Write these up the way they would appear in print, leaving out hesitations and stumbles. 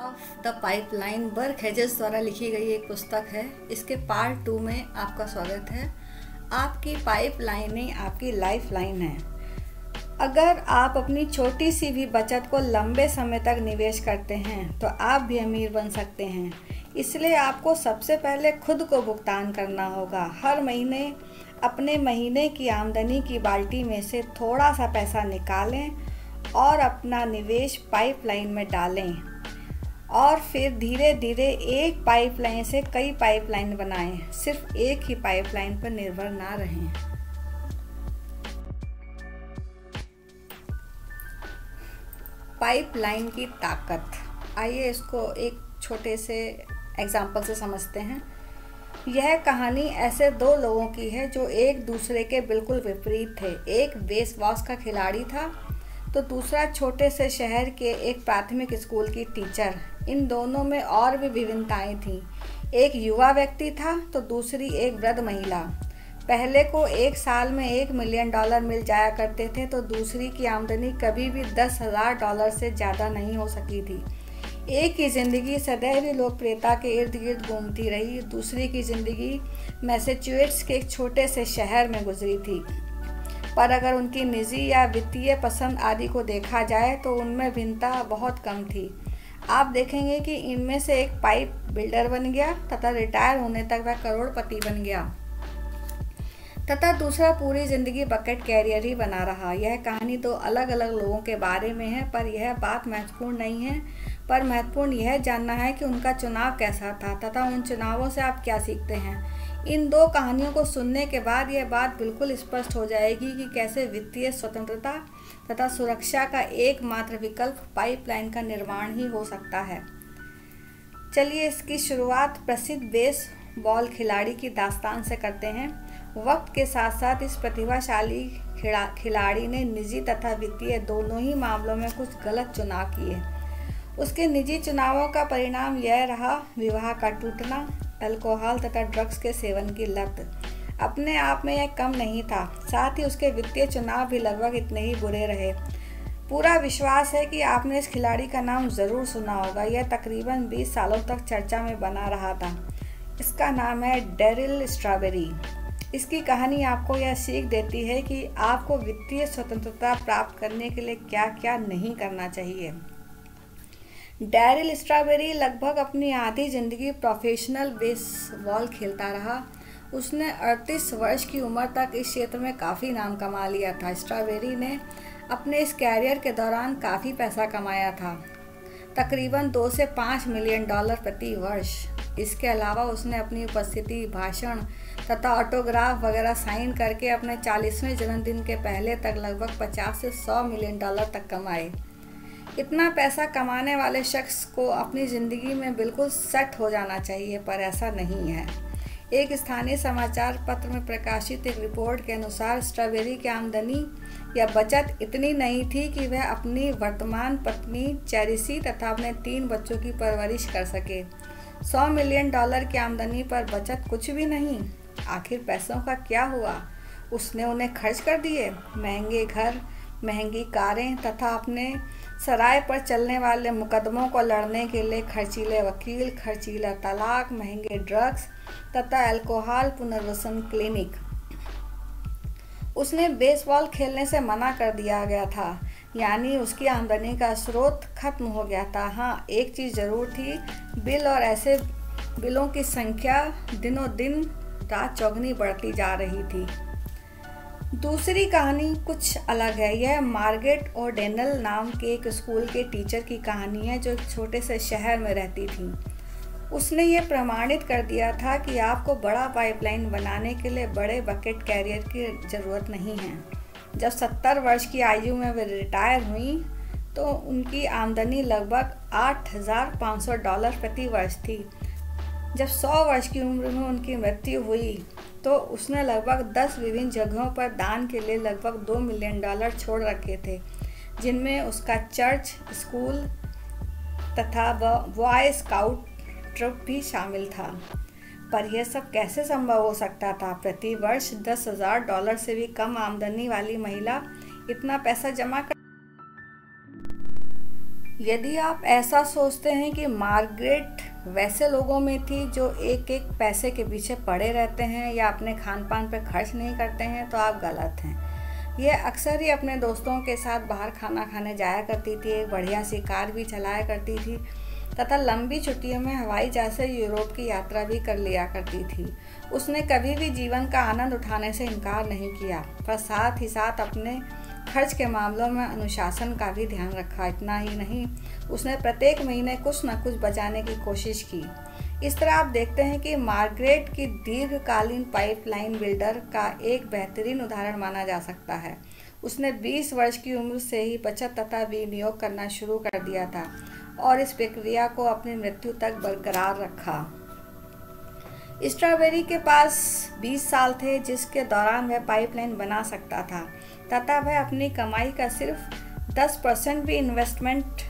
Of the pipeline Burke Hedges द्वारा लिखी गई एक पुस्तक है। इसके पार्ट 2 में आपका स्वागत है। आपकी पाइपलाइनें आपकी लाइफ लाइन है। अगर आप अपनी छोटी सी भी बचत को लंबे समय तक निवेश करते हैं तो आप भी अमीर बन सकते हैं। इसलिए आपको सबसे पहले खुद को भुगतान करना होगा। हर महीने अपने महीने की आमदनी की बाल्टी में से थोड़ा सा पैसा निकालें और अपना निवेश पाइपलाइन में डालें और फिर धीरे धीरे एक पाइपलाइन से कई पाइपलाइन बनाएं। सिर्फ एक ही पाइपलाइन पर निर्भर ना रहें। पाइपलाइन की ताकत, आइए इसको एक छोटे से एग्जाम्पल से समझते हैं। यह कहानी ऐसे दो लोगों की है जो एक दूसरे के बिल्कुल विपरीत थे। एक बेसबॉल का खिलाड़ी था तो दूसरा छोटे से शहर के एक प्राथमिक स्कूल की टीचर। इन दोनों में और भी विभिन्नताएं थीं। एक युवा व्यक्ति था तो दूसरी एक वृद्ध महिला। पहले को एक साल में $1 मिलियन मिल जाया करते थे तो दूसरी की आमदनी कभी भी $10,000 से ज़्यादा नहीं हो सकी थी। एक की ज़िंदगी सदैव लोकप्रियता के इर्द गिर्द घूमती रही, दूसरी की ज़िंदगी मैसेच्यूसेट्स के एक छोटे से शहर में गुजरी थी। पर अगर उनकी निजी या वित्तीय पसंद आदि को देखा जाए तो उनमें भिन्नता बहुत कम थी। आप देखेंगे कि इनमें से एक पाइप बिल्डर बन गया तथा रिटायर होने तक वह करोड़पति बन गया तथा दूसरा पूरी ज़िंदगी बकेट कैरियर ही बना रहा। यह कहानी दो अलग अलग लोगों के बारे में है, पर यह बात महत्वपूर्ण नहीं है। पर महत्वपूर्ण यह जानना है कि उनका चुनाव कैसा था तथा उन चुनावों से आप क्या सीखते हैं। इन दो कहानियों को सुनने के बाद यह बात बिल्कुल स्पष्ट हो जाएगी कि कैसे वित्तीय स्वतंत्रता तथा सुरक्षा का एकमात्र विकल्प पाइपलाइन का निर्माण ही हो सकता है। चलिए इसकी शुरुआत प्रसिद्ध बेसबॉल खिलाड़ी की दास्तान से करते हैं। वक्त के साथ साथ इस प्रतिभाशाली खिलाड़ी ने निजी तथा वित्तीय दोनों ही मामलों में कुछ गलत चुनाव किए। उसके निजी चुनावों का परिणाम यह रहा: विवाह का टूटना, अल्कोहल तथा ड्रग्स के सेवन की लत। अपने आप में यह कम नहीं था, साथ ही उसके वित्तीय चुनाव भी लगभग इतने ही बुरे रहे। पूरा विश्वास है कि आपने इस खिलाड़ी का नाम ज़रूर सुना होगा। यह तकरीबन 20 सालों तक चर्चा में बना रहा था। इसका नाम है डैरिल स्ट्रॉबेरी। इसकी कहानी आपको यह सीख देती है कि आपको वित्तीय स्वतंत्रता प्राप्त करने के लिए क्या क्या नहीं करना चाहिए। डैरिल स्ट्रॉबेरी लगभग अपनी आधी ज़िंदगी प्रोफेशनल बेसबॉल खेलता रहा। उसने 38 वर्ष की उम्र तक इस क्षेत्र में काफ़ी नाम कमा लिया था। स्ट्रॉबेरी ने अपने इस कैरियर के दौरान काफ़ी पैसा कमाया था, तकरीबन $2 से $5 मिलियन प्रति वर्ष। इसके अलावा उसने अपनी उपस्थिति, भाषण तथा ऑटोग्राफ वगैरह साइन करके अपने 40वें जन्मदिन के पहले तक लगभग $50 से $100 मिलियन तक कमाए। इतना पैसा कमाने वाले शख्स को अपनी ज़िंदगी में बिल्कुल सेट हो जाना चाहिए, पर ऐसा नहीं है। एक स्थानीय समाचार पत्र में प्रकाशित एक रिपोर्ट के अनुसार स्ट्रॉबेरी की आमदनी या बचत इतनी नहीं थी कि वह अपनी वर्तमान पत्नी चेरिसी तथा अपने 3 बच्चों की परवरिश कर सके। $100 मिलियन की आमदनी पर बचत कुछ भी नहीं। आखिर पैसों का क्या हुआ? उसने उन्हें खर्च कर दिए। महंगे घर, महंगी कारें तथा अपने सराय पर चलने वाले मुकदमों को लड़ने के लिए खर्चीले वकील, खर्चीला तलाक, महंगे ड्रग्स तथा अल्कोहल पुनर्वसन क्लिनिक। उसने बेसबॉल खेलने से मना कर दिया गया था, यानी उसकी आमदनी का स्रोत खत्म हो गया था। हाँ, एक चीज़ ज़रूर थी, बिल और ऐसे बिलों की संख्या दिनों दिन रात चौगुनी बढ़ती जा रही थी। दूसरी कहानी कुछ अलग है। यह मार्गरेट ओडेनल नाम के एक स्कूल के टीचर की कहानी है जो एक छोटे से शहर में रहती थी। उसने ये प्रमाणित कर दिया था कि आपको बड़ा पाइपलाइन बनाने के लिए बड़े बकेट कैरियर की ज़रूरत नहीं है। जब 70 वर्ष की आयु में वे रिटायर हुई तो उनकी आमदनी लगभग $8,500 प्रति वर्ष थी। जब 100 वर्ष की उम्र में उनकी मृत्यु हुई तो उसने लगभग 10 विभिन्न जगहों पर दान के लिए लगभग $2 मिलियन छोड़ रखे थे, जिनमें उसका चर्च, स्कूल तथा बॉय स्काउट ट्रुप भी शामिल था। पर यह सब कैसे संभव हो सकता था? प्रति वर्ष $10,000 से भी कम आमदनी वाली महिला इतना पैसा जमा कर यदि आप ऐसा सोचते हैं कि मार्गरेट वैसे लोगों में थी जो एक एक पैसे के पीछे पड़े रहते हैं या अपने खान पान पर खर्च नहीं करते हैं, तो आप गलत हैं। यह अक्सर ही अपने दोस्तों के साथ बाहर खाना खाने जाया करती थी, एक बढ़िया सी कार भी चलाया करती थी तथा लंबी छुट्टियों में हवाई जहाज से यूरोप की यात्रा भी कर लिया करती थी। उसने कभी भी जीवन का आनंद उठाने से इनकार नहीं किया, पर साथ ही साथ अपने खर्च के मामलों में अनुशासन का भी ध्यान रखा। इतना ही नहीं, उसने प्रत्येक महीने कुछ न कुछ बचाने की कोशिश की। इस तरह आप देखते हैं कि मार्गरेट की दीर्घकालीन पाइपलाइन बिल्डर का एक बेहतरीन उदाहरण माना जा सकता है। उसने 20 वर्ष की उम्र से ही बचत तथा विनियोग करना शुरू कर दिया था और इस प्रक्रिया को अपनी मृत्यु तक बरकरार रखा। स्ट्रॉबेरी के पास 20 साल थे जिसके दौरान वह पाइपलाइन बना सकता था तथा वह अपनी कमाई का सिर्फ 10% भी इन्वेस्टमेंट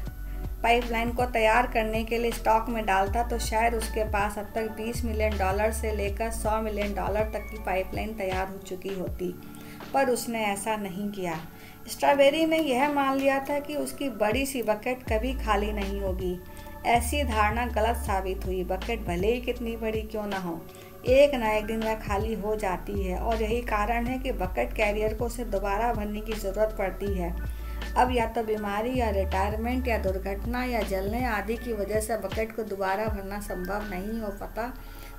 पाइपलाइन को तैयार करने के लिए स्टॉक में डालता तो शायद उसके पास अब तक $20 मिलियन से लेकर $100 मिलियन तक की पाइपलाइन तैयार हो चुकी होती, पर उसने ऐसा नहीं किया। स्ट्रॉबेरी ने यह मान लिया था कि उसकी बड़ी सी बकेट कभी खाली नहीं होगी। ऐसी धारणा गलत साबित हुई। बकेट भले ही कितनी बड़ी क्यों ना हो, एक न एक दिन वह खाली हो जाती है और यही कारण है कि बकेट कैरियर को उसे दोबारा भरने की ज़रूरत पड़ती है। अब या तो बीमारी या रिटायरमेंट या दुर्घटना या जलने आदि की वजह से बकेट को दोबारा भरना संभव नहीं हो पाता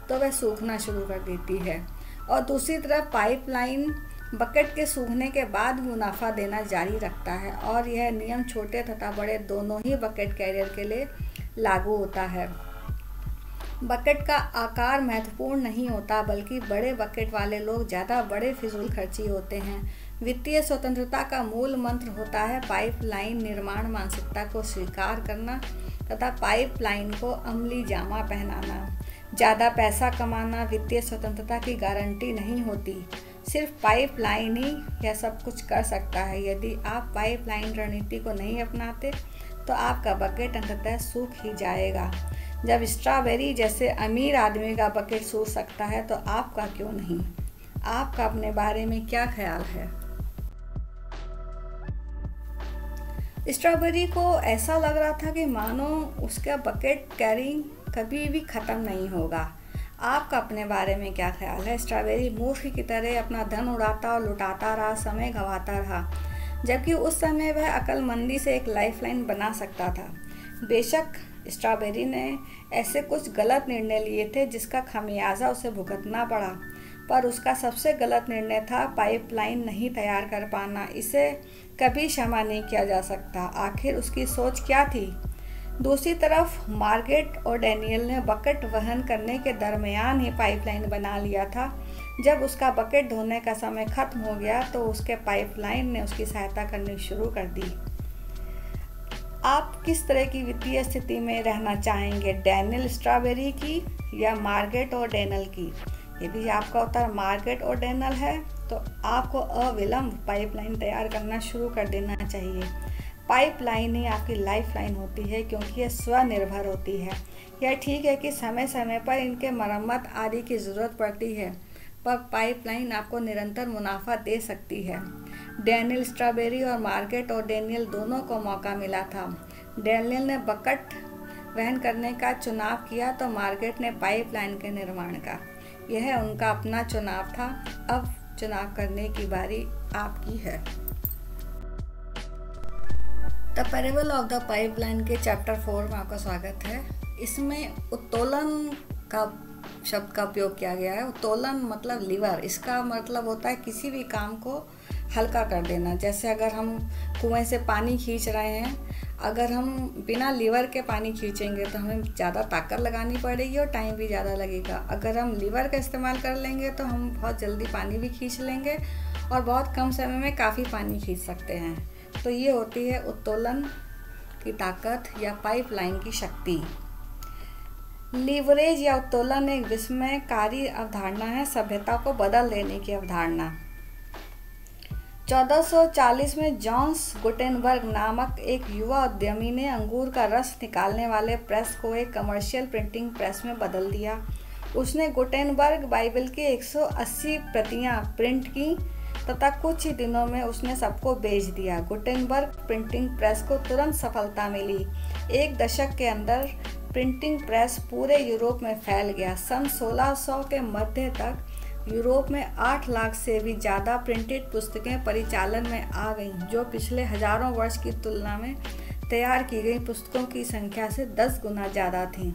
तो वह सूखना शुरू कर देती है, और दूसरी तरफ पाइपलाइन बकेट के सूखने के बाद मुनाफा देना जारी रखता है, और यह नियम छोटे तथा बड़े दोनों ही बकेट कैरियर के लिए लागू होता है। बकेट का आकार महत्वपूर्ण नहीं होता, बल्कि बड़े बकेट वाले लोग ज़्यादा बड़े फिजूल खर्ची होते हैं। वित्तीय स्वतंत्रता का मूल मंत्र होता है पाइपलाइन निर्माण मानसिकता को स्वीकार करना तथा पाइपलाइन को अमली जामा पहनाना। ज़्यादा पैसा कमाना वित्तीय स्वतंत्रता की गारंटी नहीं होती। सिर्फ पाइपलाइन ही यह सब कुछ कर सकता है। यदि आप पाइपलाइन रणनीति को नहीं अपनाते तो आपका बकेट अंततः सूख ही जाएगा। जब स्ट्रॉबेरी जैसे अमीर आदमी का बकेट सूख सकता है तो आपका क्यों नहीं? आपका अपने बारे में क्या ख्याल है? स्ट्रॉबेरी को ऐसा लग रहा था कि मानो उसका बकेट कैरिंग कभी भी ख़त्म नहीं होगा। आपका अपने बारे में क्या ख्याल है? स्ट्रॉबेरी मूर्ख की तरह अपना धन उड़ाता और लुटाता रहा, समय गंवाता रहा, जबकि उस समय वह अक्लमंदी से एक लाइफलाइन बना सकता था। बेशक स्ट्रॉबेरी ने ऐसे कुछ गलत निर्णय लिए थे जिसका खमियाजा उसे भुगतना पड़ा, पर उसका सबसे गलत निर्णय था पाइपलाइन नहीं तैयार कर पाना। इसे कभी क्षमा नहीं किया जा सकता। आखिर उसकी सोच क्या थी? दूसरी तरफ मार्गरेट और डैनियल ने बकेट वहन करने के दरमियान ही पाइपलाइन बना लिया था। जब उसका बकेट धोने का समय खत्म हो गया तो उसके पाइपलाइन ने उसकी सहायता करनी शुरू कर दी। आप किस तरह की वित्तीय स्थिति में रहना चाहेंगे, डैनियल स्ट्रॉबेरी की या मार्गरेट और डैनियल की? यदि आपका उत्तर मार्गरेट और डैनियल है तो आपको अविलंब पाइपलाइन तैयार करना शुरू कर देना चाहिए। पाइपलाइन ही आपकी लाइफलाइन होती है क्योंकि यह स्वनिर्भर होती है। यह ठीक है कि समय समय पर इनके मरम्मत आदि की ज़रूरत पड़ती है, पर पाइपलाइन आपको निरंतर मुनाफा दे सकती है। डैनियल स्ट्रॉबेरी और मार्गरेट और डैनियल दोनों को मौका मिला था। डैनियल ने बकेट वहन करने का चुनाव किया तो मार्गरेट ने पाइपलाइन के निर्माण का। यह उनका अपना चुनाव था। अब चुनाव करने की बारी आपकी है। The parable of the pipeline के चैप्टर 4 में आपका स्वागत है। इसमें उत्तोलन का शब्द का उपयोग किया गया है। उत्तोलन मतलब लीवर। इसका मतलब होता है किसी भी काम को हल्का कर देना। जैसे अगर हम कुएं से पानी खींच रहे हैं, अगर हम बिना लीवर के पानी खींचेंगे तो हमें ज़्यादा ताकत लगानी पड़ेगी और टाइम भी ज़्यादा लगेगा। अगर हम लीवर का इस्तेमाल कर लेंगे तो हम बहुत जल्दी पानी भी खींच लेंगे और बहुत कम समय में काफ़ी पानी खींच सकते हैं। तो ये होती है उत्तोलन की ताकत या पाइपलाइन की शक्ति। लीवरेज या उत्तोलन एक विस्मयकारी अवधारणा है, सभ्यता को बदल देने की अवधारणा। 1440 में जॉन्स गुटेनबर्ग नामक एक युवा उद्यमी ने अंगूर का रस निकालने वाले प्रेस को एक कमर्शियल प्रिंटिंग प्रेस में बदल दिया। उसने गुटेनबर्ग बाइबल की 180 प्रतियां प्रिंट की तथा कुछ ही दिनों में उसने सबको बेच दिया। गुटेनबर्ग प्रिंटिंग प्रेस को तुरंत सफलता मिली। एक दशक के अंदर प्रिंटिंग प्रेस पूरे यूरोप में फैल गया। सन 1600 के मध्य तक यूरोप में 8 लाख से भी ज़्यादा प्रिंटेड पुस्तकें परिचालन में आ गईं, जो पिछले हजारों वर्ष की तुलना में तैयार की गई पुस्तकों की संख्या से 10 गुना ज़्यादा थीं।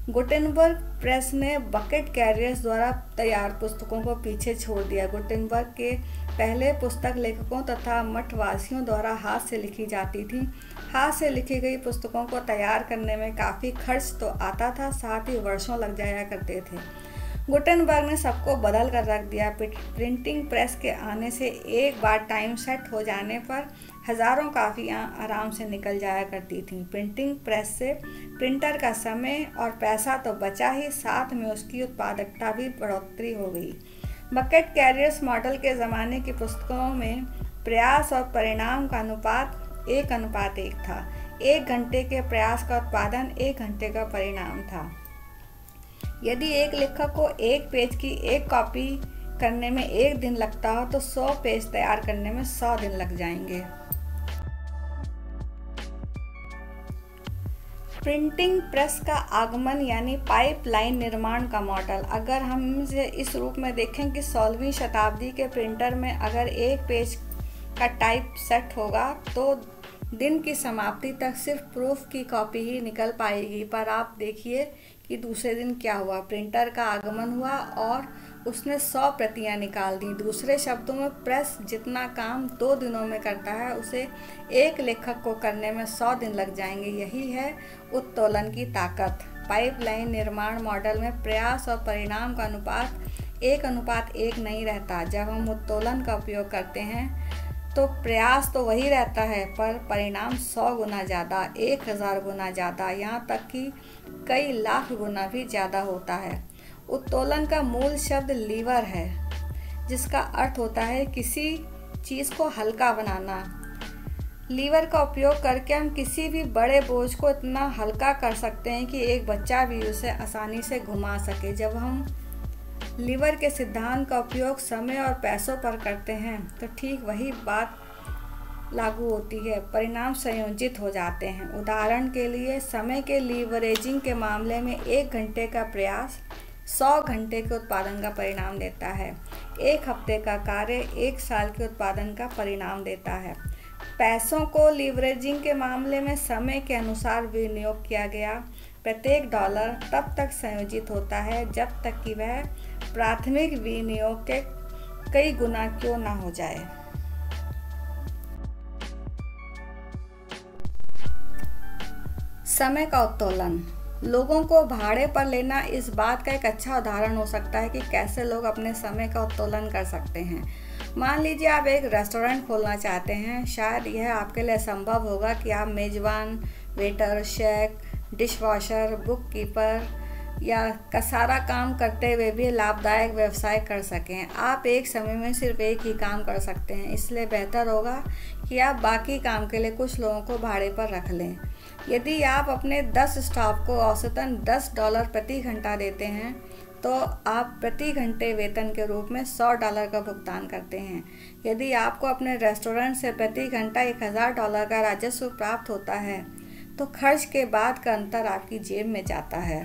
गुटेनबर्ग प्रेस ने बकेट कैरियर्स द्वारा तैयार पुस्तकों को पीछे छोड़ दिया। गुटेनबर्ग के पहले पुस्तक लेखकों तथा मठवासियों द्वारा हाथ से लिखी जाती थी। हाथ से लिखी गई पुस्तकों को तैयार करने में काफ़ी खर्च तो आता था, साथ ही वर्षों लग जाया करते थे। गुटेनबर्ग ने सबको बदल कर रख दिया। प्रिंटिंग प्रेस के आने से एक बार टाइम सेट हो जाने पर हज़ारों कापियाँ आराम से निकल जाया करती थीं। प्रिंटिंग प्रेस से प्रिंटर का समय और पैसा तो बचा ही, साथ में उसकी उत्पादकता भी बढ़ोतरी हो गई। बकेट कैरियर्स मॉडल के ज़माने की पुस्तकों में प्रयास और परिणाम का अनुपात 1:1 था। 1 घंटे के प्रयास का उत्पादन 1 घंटे का परिणाम था। यदि एक लेखक को 1 पेज की 1 कॉपी करने में 1 दिन लगता हो तो 100 पेज तैयार करने में 100 दिन लग जाएंगे। प्रिंटिंग प्रेस का आगमन यानी पाइपलाइन निर्माण का मॉडल। अगर हम इसे इस रूप में देखें कि 16वीं शताब्दी के प्रिंटर में अगर 1 पेज का टाइप सेट होगा तो दिन की समाप्ति तक सिर्फ प्रूफ की कॉपी ही निकल पाएगी। पर आप देखिए कि दूसरे दिन क्या हुआ, प्रिंटर का आगमन हुआ और उसने 100 प्रतियां निकाल दी। दूसरे शब्दों में प्रेस जितना काम 2 दिनों में करता है उसे एक लेखक को करने में 100 दिन लग जाएंगे। यही है उत्तोलन की ताकत। पाइपलाइन निर्माण मॉडल में प्रयास और परिणाम का अनुपात 1:1 नहीं रहता। जब हम उत्तोलन का उपयोग करते हैं तो प्रयास तो वही रहता है, पर परिणाम 100 गुना ज़्यादा, 1000 गुना ज़्यादा, यहाँ तक कि कई लाख गुना भी ज़्यादा होता है। उत्तोलन का मूल शब्द लीवर है, जिसका अर्थ होता है किसी चीज़ को हल्का बनाना। लीवर का उपयोग करके हम किसी भी बड़े बोझ को इतना हल्का कर सकते हैं कि एक बच्चा भी उसे आसानी से घुमा सके। जब हम लीवर के सिद्धांत का उपयोग समय और पैसों पर करते हैं तो ठीक वही बात लागू होती है, परिणाम संयोजित हो जाते हैं। उदाहरण के लिए समय के लीवरेजिंग के मामले में 1 घंटे का प्रयास 100 घंटे के उत्पादन का परिणाम देता है। 1 हफ्ते का कार्य 1 साल के उत्पादन का परिणाम देता है। पैसों को लीवरेजिंग के मामले में समय के अनुसार विनियोग किया गया प्रत्येक डॉलर तब तक संयोजित होता है जब तक कि वह प्राथमिक विनियोग के कई गुना क्यों न हो जाए। समय का उत्तोलन। लोगों को भाड़े पर लेना इस बात का एक अच्छा उदाहरण हो सकता है कि कैसे लोग अपने समय का उत्तोलन कर सकते हैं। मान लीजिए आप एक रेस्टोरेंट खोलना चाहते हैं। शायद यह आपके लिए संभव होगा कि आप मेज़बान, waiter, chef, dishwasher, book keeper या का सारा काम करते हुए भी लाभदायक व्यवसाय कर सकें। आप एक समय में सिर्फ एक ही काम कर सकते हैं, इसलिए बेहतर होगा कि आप बाकी काम के लिए कुछ लोगों को भाड़े पर रख लें। यदि आप अपने 10 स्टाफ को औसतन $10 प्रति घंटा देते हैं तो आप प्रति घंटे वेतन के रूप में $100 का भुगतान करते हैं। यदि आपको अपने रेस्टोरेंट से प्रति घंटा $1000 का राजस्व प्राप्त होता है तो खर्च के बाद का अंतर आपकी जेब में जाता है।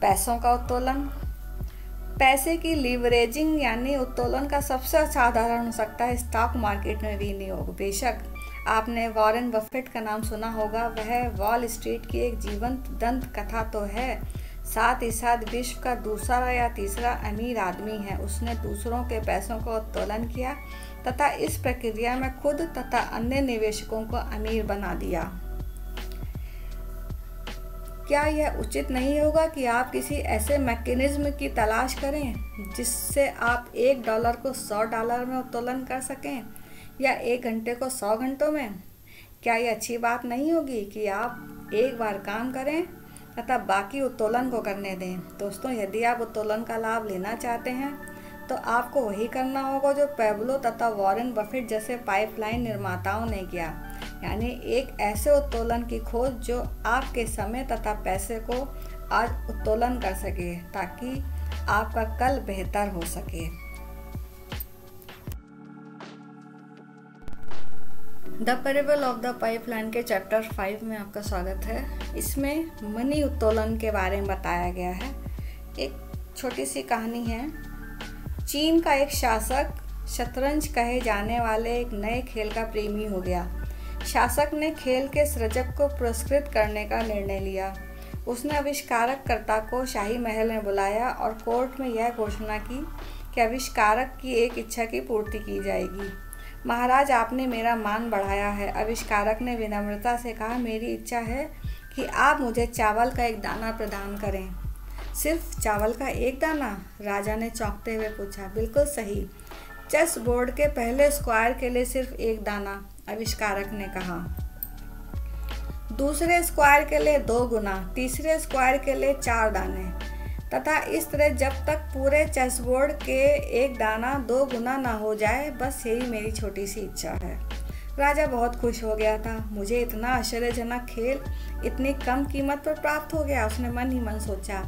पैसों का उत्तोलन। पैसे की लीवरेजिंग यानी उत्तोलन का सबसे अच्छा उदाहरण हो सकता है स्टॉक मार्केट में विनियोग। बेशक आपने वॉरेन बफेट का नाम सुना होगा। वह वॉल स्ट्रीट की एक जीवंत दंत कथा तो है, साथ ही साथ विश्व का दूसरा या तीसरा अमीर आदमी है। उसने दूसरों के पैसों का उत्तोलन किया तथा इस प्रक्रिया में खुद तथा अन्य निवेशकों को अमीर बना दिया। क्या यह उचित नहीं होगा कि आप किसी ऐसे मैकेनिज्म की तलाश करें जिससे आप $1 को $100 में उत्तोलन कर सकें या 1 घंटे को 100 घंटों में? क्या यह अच्छी बात नहीं होगी कि आप एक बार काम करें तथा बाकी उत्तोलन को करने दें? दोस्तों, यदि आप उत्तोलन का लाभ लेना चाहते हैं तो आपको वही करना होगा जो पैब्लो तथा वॉरेन बफेट जैसे पाइपलाइन निर्माताओं ने किया, यानी एक ऐसे उत्तोलन की खोज जो आपके समय तथा पैसे को आज उत्तोलन कर सके ताकि आपका कल बेहतर हो सके। The parable of the pipeline के चैप्टर 5 में आपका स्वागत है। इसमें मनी उत्तोलन के बारे में बताया गया है। एक छोटी सी कहानी है। चीन का एक शासक शतरंज कहे जाने वाले एक नए खेल का प्रेमी हो गया। शासक ने खेल के सृजक को पुरस्कृत करने का निर्णय लिया। उसने आविष्कारकर्ता को शाही महल में बुलाया और कोर्ट में यह घोषणा की कि आविष्कारक की एक इच्छा की पूर्ति की जाएगी। महाराज, आपने मेरा मान बढ़ाया है। आविष्कारक ने विनम्रता से कहा, मेरी इच्छा है कि आप मुझे चावल का एक दाना प्रदान करें। सिर्फ चावल का एक दाना? राजा ने चौंकते हुए पूछा। बिल्कुल सही। चेस बोर्ड के पहले स्क्वायर के लिए सिर्फ एक दाना, आविष्कारक ने कहा। दूसरे स्क्वायर के लिए 2 गुना, तीसरे स्क्वायर के लिए 4 दाने, तथा इस तरह जब तक पूरे चेस बोर्ड के एक दाना 2 गुना ना हो जाए। बस यही मेरी छोटी सी इच्छा है। राजा बहुत खुश हो गया था। मुझे इतना आश्चर्यजनक खेल इतनी कम कीमत पर प्राप्त हो गया। उसने मन ही मन सोचा,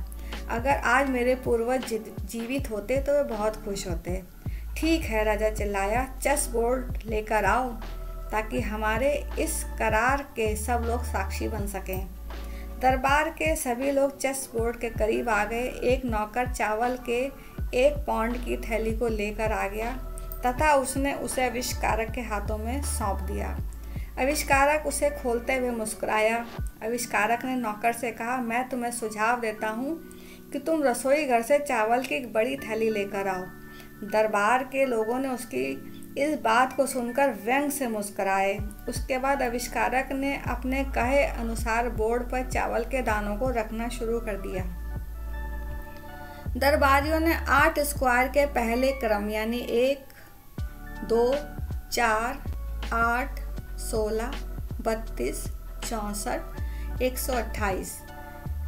अगर आज मेरे पूर्वज जीवित होते तो वे बहुत खुश होते। ठीक है, राजा चिल्लाया, चेस बोर्ड लेकर आओ ताकि हमारे इस करार के सब लोग साक्षी बन सकें। दरबार के सभी लोग चेस बोर्ड के करीब आ गए। एक नौकर चावल के 1 पाउंड की थैली को लेकर आ गया तथा उसने उसे आविष्कारक के हाथों में सौंप दिया। आविष्कारक उसे खोलते हुए मुस्कुराया। आविष्कारक ने नौकर से कहा, मैं तुम्हें सुझाव देता हूँ कि तुम रसोई घर से चावल की एक बड़ी थैली लेकर आओ। दरबार के लोगों ने उसकी इस बात को सुनकर व्यंग से मुस्कुराए। उसके बाद आविष्कारक ने अपने कहे अनुसार बोर्ड पर चावल के दानों को रखना शुरू कर दिया। दरबारियों ने 8 स्क्वायर के पहले क्रम यानी 1, 2, 4, 8, 16, 32, 64, 128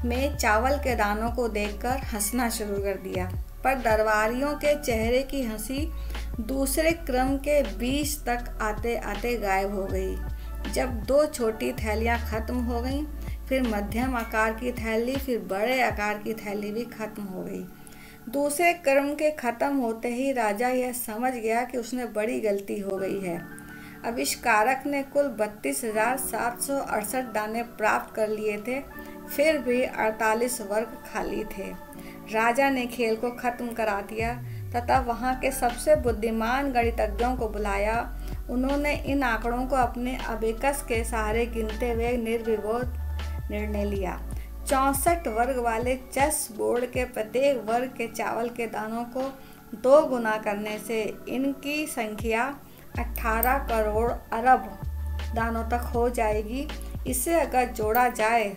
में चावल के दानों को देखकर हंसना शुरू कर दिया। पर दरबारियों के चेहरे की हंसी दूसरे क्रम के 20 तक आते आते गायब हो गई। जब 2 छोटी थैलियां खत्म हो गईं, फिर मध्यम आकार की थैली, फिर बड़े आकार की थैली भी खत्म हो गई। दूसरे क्रम के खत्म होते ही राजा यह समझ गया कि उसने बड़ी गलती हो गई है। आविष्कारक ने कुल 32,768 दाने प्राप्त कर लिए थे, फिर भी 48 वर्ग खाली थे। राजा ने खेल को खत्म करा दिया तथा वहाँ के सबसे बुद्धिमान गणितज्ञों को बुलाया। उन्होंने इन आंकड़ों को अपने अबेकस के सहारे गिनते हुए निर्विवाद निर्णय लिया। 64 वर्ग वाले चेस बोर्ड के प्रत्येक वर्ग के चावल के दानों को 2 गुना करने से इनकी संख्या 18 करोड़ अरब दानों तक हो जाएगी। इसे अगर जोड़ा जाए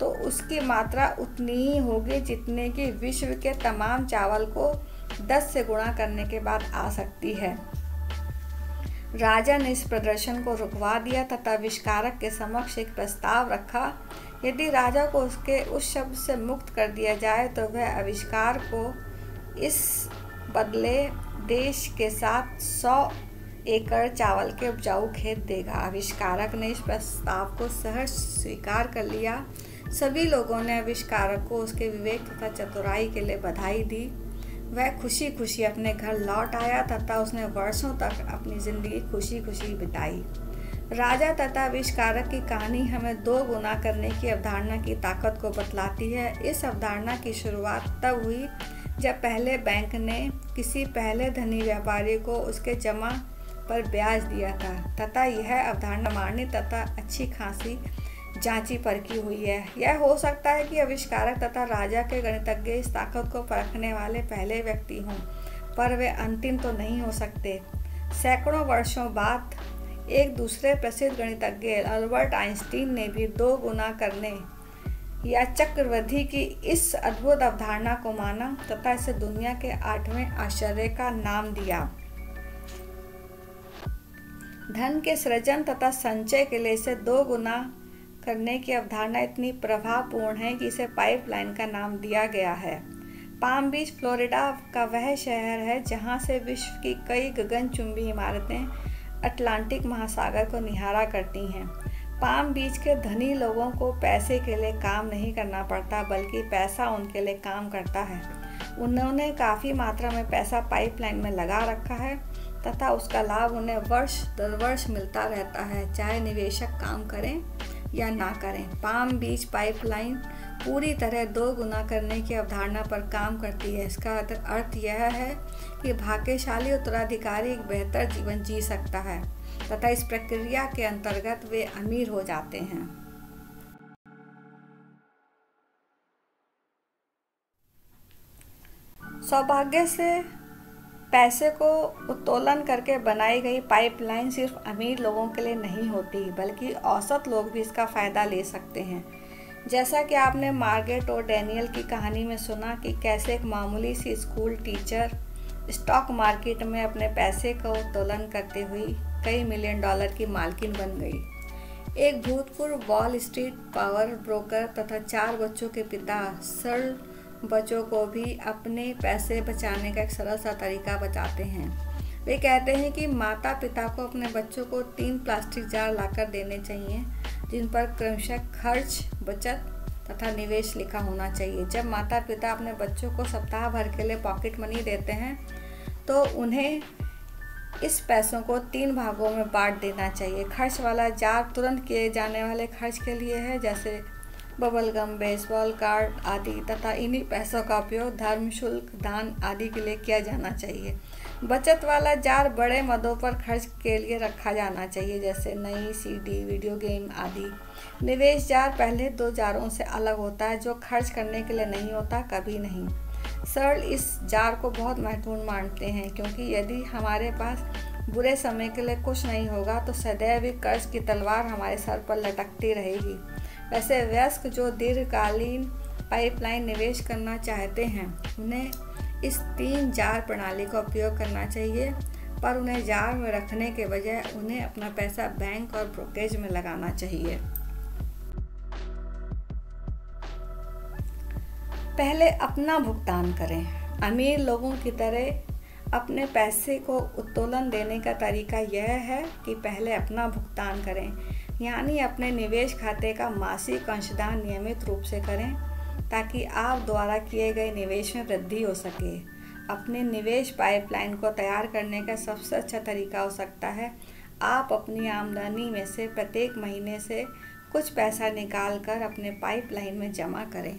तो उसकी मात्रा उतनी ही होगी जितने की विश्व के तमाम चावल को 10 से गुणा करने के बाद आ सकती है। राजा ने इस प्रदर्शन को रुकवा दिया तथा आविष्कारक के समक्ष एक प्रस्ताव रखा। यदि राजा को उसके उस शब्द से मुक्त कर दिया जाए तो वह आविष्कार को इस बदले देश के साथ 100 एकड़ चावल के उपजाऊ खेत देगा। आविष्कारक ने इस प्रस्ताव को सहर्ष स्वीकार कर लिया। सभी लोगों ने आविष्कारक को उसके विवेक तथा चतुराई के लिए बधाई दी। वह खुशी खुशी अपने घर लौट आया तथा उसने वर्षों तक अपनी जिंदगी खुशी खुशी बिताई। राजा तथा आविष्कारक की कहानी हमें 2 गुना करने की अवधारणा की ताकत को बतलाती है। इस अवधारणा की शुरुआत तब हुई जब पहले बैंक ने किसी पहले धनी व्यापारी को उसके जमा पर ब्याज दिया था तथा यह अवधारणा मानी तथा अच्छी खासी जांची परखी हुई है। यह हो सकता है कि आविष्कारक तथा राजा के गणितज्ञ इस ताकत को परखने वाले पहले व्यक्ति हों, पर वे अंतिम तो नहीं हो सकते। सैकड़ों वर्षों बाद एक दूसरे प्रसिद्ध गणितज्ञ अल्बर्ट आइंस्टीन ने भी 2 गुना करने या चक्रवृद्धि की इस अद्भुत अवधारणा को माना तथा इसे दुनिया के 8वें आश्चर्य का नाम दिया। धन के सृजन तथा संचय के लिए इसे 2 गुना करने की अवधारणा इतनी प्रभावपूर्ण है कि इसे पाइपलाइन का नाम दिया गया है। पाम बीच फ्लोरिडा का वह शहर है जहां से विश्व की कई गगनचुंबी इमारतें अटलांटिक महासागर को निहारा करती हैं। पाम बीच के धनी लोगों को पैसे के लिए काम नहीं करना पड़ता, बल्कि पैसा उनके लिए काम करता है। उन्होंने काफ़ी मात्रा में पैसा पाइपलाइन में लगा रखा है तथा उसका लाभ उन्हें वर्ष दर वर्ष मिलता रहता है, चाहे निवेशक काम करें या ना करें। पाम बीच पाइपलाइन पूरी तरह 2 गुना करने की अवधारणा पर काम करती है। इसका अर्थ यह है कि भाग्यशाली उत्तराधिकारी एक बेहतर जीवन जी सकता है तथा इस प्रक्रिया के अंतर्गत वे अमीर हो जाते हैं। सौभाग्य से पैसे को उत्तोलन करके बनाई गई पाइपलाइन सिर्फ अमीर लोगों के लिए नहीं होती, बल्कि औसत लोग भी इसका फ़ायदा ले सकते हैं। जैसा कि आपने मार्गरेट और डैनियल की कहानी में सुना कि कैसे एक मामूली सी स्कूल टीचर स्टॉक मार्केट में अपने पैसे का उत्तोलन करते हुए कई मिलियन डॉलर की मालकिन बन गई। एक भूतपूर्व वॉल स्ट्रीट पावर ब्रोकर तथा 4 बच्चों के पिता सर्ल बच्चों को भी अपने पैसे बचाने का एक सरल सा तरीका बताते हैं। वे कहते हैं कि माता पिता को अपने बच्चों को 3 प्लास्टिक जार लाकर देने चाहिए, जिन पर क्रमशः खर्च, बचत तथा निवेश लिखा होना चाहिए। जब माता पिता अपने बच्चों को सप्ताह भर के लिए पॉकेट मनी देते हैं तो उन्हें इस पैसों को 3 भागों में बांट देना चाहिए। खर्च वाला जार तुरंत किए जाने वाले खर्च के लिए है, जैसे बबल गम, बेसबॉल कार्ड आदि, तथा इन्हीं पैसों का उपयोग धर्म, शुल्क, दान आदि के लिए किया जाना चाहिए। बचत वाला जार बड़े मदों पर खर्च के लिए रखा जाना चाहिए, जैसे नई सीडी, वीडियो गेम आदि। निवेश जार पहले 2 जारों से अलग होता है, जो खर्च करने के लिए नहीं होता, कभी नहीं। सर्ल इस जार को बहुत महत्वपूर्ण मानते हैं, क्योंकि यदि हमारे पास बुरे समय के लिए कुछ नहीं होगा तो सदैव कर्ज की तलवार हमारे सर पर लटकती रहेगी। वैसे वयस्क जो दीर्घकालीन पाइपलाइन निवेश करना चाहते हैं, उन्हें इस 3 जार प्रणाली का उपयोग करना चाहिए, पर उन्हें जार में रखने के बजाय उन्हें अपना पैसा बैंक और ब्रोकरेज में लगाना चाहिए। पहले अपना भुगतान करें। अमीर लोगों की तरह अपने पैसे को उत्तोलन देने का तरीका यह है कि पहले अपना भुगतान करें, यानी अपने निवेश खाते का मासिक अंशदान नियमित रूप से करें, ताकि आप द्वारा किए गए निवेश में वृद्धि हो सके। अपने निवेश पाइपलाइन को तैयार करने का सबसे अच्छा तरीका हो सकता है आप अपनी आमदनी में से प्रत्येक महीने से कुछ पैसा निकाल कर अपने पाइपलाइन में जमा करें।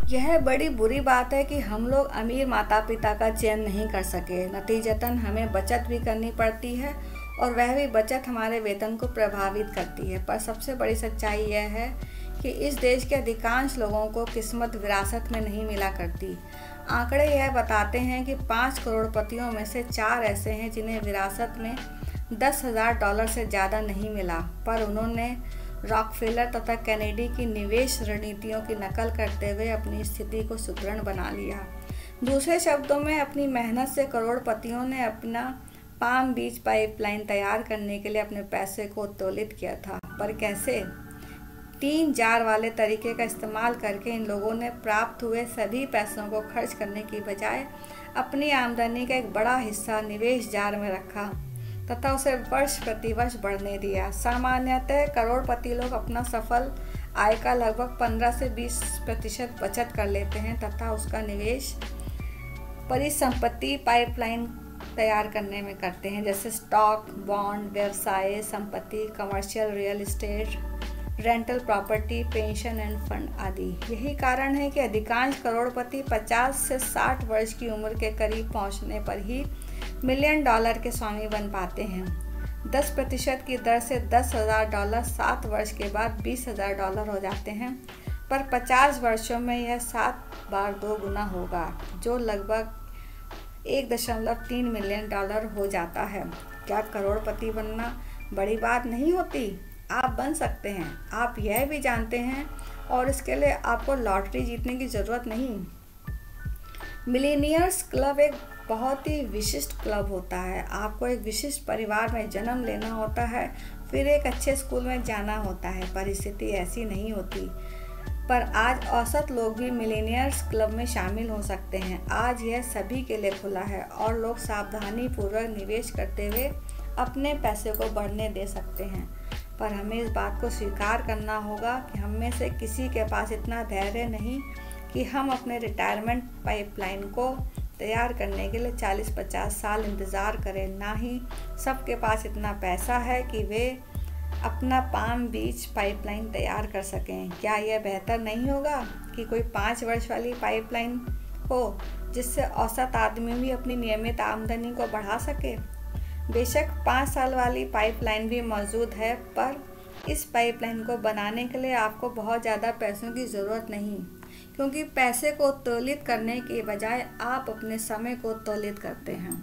यह बड़ी बुरी बात है कि हम लोग अमीर माता पिता का चयन नहीं कर सके। नतीजतन हमें बचत भी करनी पड़ती है और वह भी बचत हमारे वेतन को प्रभावित करती है। पर सबसे बड़ी सच्चाई यह है कि इस देश के अधिकांश लोगों को किस्मत विरासत में नहीं मिला करती। आंकड़े यह बताते हैं कि 5 करोड़पतियों में से 4 ऐसे हैं जिन्हें विरासत में $10,000 से ज़्यादा नहीं मिला, पर उन्होंने रॉकफेलर तथा कैनेडी की निवेश रणनीतियों की नकल करते हुए अपनी स्थिति को सुदृढ़ बना लिया। दूसरे शब्दों में, अपनी मेहनत से करोड़पतियों ने अपना पाम बीच पाइपलाइन तैयार करने के लिए अपने पैसे को उत्तोलित किया था। पर कैसे? 3 जार वाले तरीके का इस्तेमाल करके इन लोगों ने प्राप्त हुए सभी पैसों को खर्च करने की बजाय अपनी आमदनी का एक बड़ा हिस्सा निवेश जार में रखा तथा उसे वर्ष प्रति वर्ष बढ़ने दिया। सामान्यतः करोड़पति लोग अपना सफल आय का लगभग 15 से 20% बचत कर लेते हैं तथा उसका निवेश परिसंपत्ति पाइपलाइन तैयार करने में करते हैं, जैसे स्टॉक, बॉन्ड, व्यवसाय संपत्ति, commercial real estate, rental property, pension end fund आदि। यही कारण है कि अधिकांश करोड़पति 50 से 60 वर्ष की उम्र के करीब पहुंचने पर ही $1,000,000 के स्वामी बन पाते हैं। 10% की दर से $10,000 7 वर्ष के बाद $20,000 हो जाते हैं, पर 50 वर्षों में यह 7 बार 2 गुना होगा, जो लगभग $1.3 मिलियन हो जाता है। क्या करोड़पति बनना बड़ी बात नहीं होती? आप बन सकते हैं। आप यह भी जानते हैं और इसके लिए आपको लॉटरी जीतने की ज़रूरत नहीं। मिलीनियर्स क्लब एक बहुत ही विशिष्ट क्लब होता है। आपको एक विशिष्ट परिवार में जन्म लेना होता है, फिर एक अच्छे स्कूल में जाना होता है। परिस्थिति ऐसी नहीं होती, पर आज औसत लोग भी मिलीनियर्स क्लब में शामिल हो सकते हैं। आज यह सभी के लिए खुला है और लोग सावधानी पूर्वक निवेश करते हुए अपने पैसे को बढ़ने दे सकते हैं। पर हमें इस बात को स्वीकार करना होगा कि हम में से किसी के पास इतना धैर्य नहीं कि हम अपने रिटायरमेंट पाइपलाइन को तैयार करने के लिए 40-50 साल इंतज़ार करें। ना ही सबके पास इतना पैसा है कि वे अपना पाम बीच पाइपलाइन तैयार कर सकें। क्या यह बेहतर नहीं होगा कि कोई 5 वर्ष वाली पाइपलाइन हो, जिससे औसत आदमी भी अपनी नियमित आमदनी को बढ़ा सके? बेशक 5 साल वाली पाइपलाइन भी मौजूद है, पर इस पाइपलाइन को बनाने के लिए आपको बहुत ज़्यादा पैसों की ज़रूरत नहीं, क्योंकि पैसे को उत्तोलित करने के बजाय आप अपने समय को उत्तोलित करते हैं।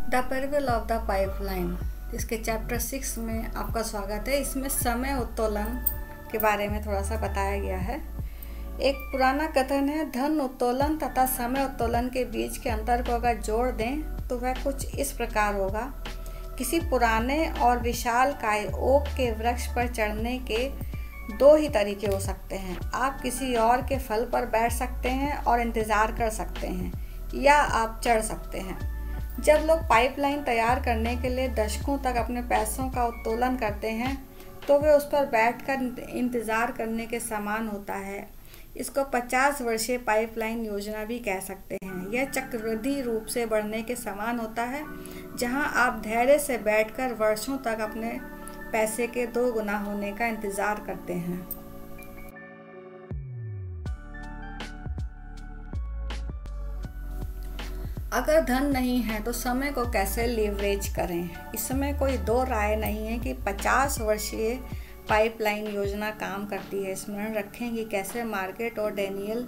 The parable of the pipeline, इसके चैप्टर 6 में आपका स्वागत है। इसमें समय उत्तोलन के बारे में थोड़ा सा बताया गया है। एक पुराना कथन है, धन उत्तोलन तथा समय उत्तोलन के बीच के अंतर को अगर जोड़ दें तो वह कुछ इस प्रकार होगा। किसी पुराने और विशालकाय ओक के वृक्ष पर चढ़ने के 2 ही तरीके हो सकते हैं। आप किसी और के फल पर बैठ सकते हैं और इंतज़ार कर सकते हैं, या आप चढ़ सकते हैं। जब लोग पाइपलाइन तैयार करने के लिए दशकों तक अपने पैसों का उत्तोलन करते हैं तो वे उस पर बैठकर इंतज़ार करने के समान होता है। इसको 50 वर्षीय पाइपलाइन योजना भी कह सकते हैं। यह चक्रवृद्धि रूप से बढ़ने के समान होता है, जहां आप धैर्य से बैठकर वर्षों तक अपने पैसे के 2 गुना होने का इंतज़ार करते हैं। अगर धन नहीं है तो समय को कैसे लीवरेज करें? इसमें कोई 2 राय नहीं है कि 50 वर्षीय पाइपलाइन योजना काम करती है। स्मरण रखें कि कैसे मार्केट और डैनियल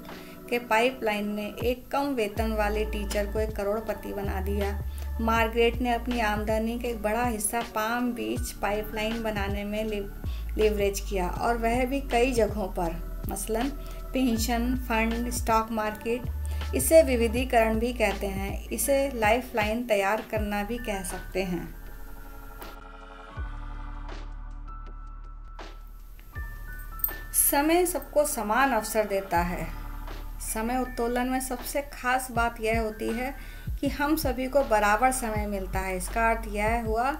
के पाइपलाइन ने एक कम वेतन वाले टीचर को एक करोड़पति बना दिया। मार्गरेट ने अपनी आमदनी का एक बड़ा हिस्सा पाम बीच पाइपलाइन बनाने में लीवरेज किया, और वह भी कई जगहों पर, मसलन पेंशन फंड, स्टॉक मार्केट। इसे विविधीकरण भी कहते हैं। इसे लाइफलाइन तैयार करना भी कह सकते हैं। समय सबको समान अवसर देता है। समय उत्तोलन में सबसे खास बात यह होती है कि हम सभी को बराबर समय मिलता है। इसका अर्थ यह हुआ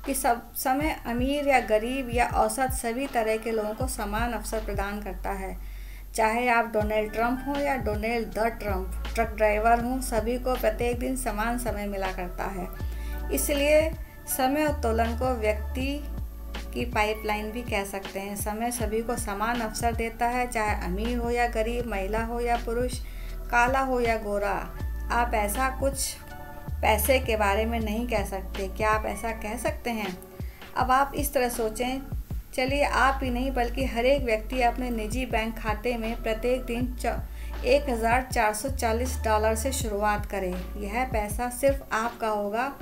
कि सब समय अमीर या गरीब या औसत सभी तरह के लोगों को समान अवसर प्रदान करता है। चाहे आप डोनाल्ड ट्रंप हों या Donald the Trump, truck driver हों, सभी को प्रत्येक दिन समान समय मिला करता है। इसलिए समय उत्तोलन को व्यक्ति की पाइपलाइन भी कह सकते हैं। समय सभी को समान अवसर देता है, चाहे अमीर हो या गरीब, महिला हो या पुरुष, काला हो या गोरा। आप ऐसा कुछ पैसे के बारे में नहीं कह सकते। क्या आप ऐसा कह सकते हैं? अब आप इस तरह सोचें, चलिए आप ही नहीं बल्कि हर एक व्यक्ति अपने निजी बैंक खाते में प्रत्येक दिन $1440 से शुरुआत करे। यह पैसा सिर्फ आपका होगा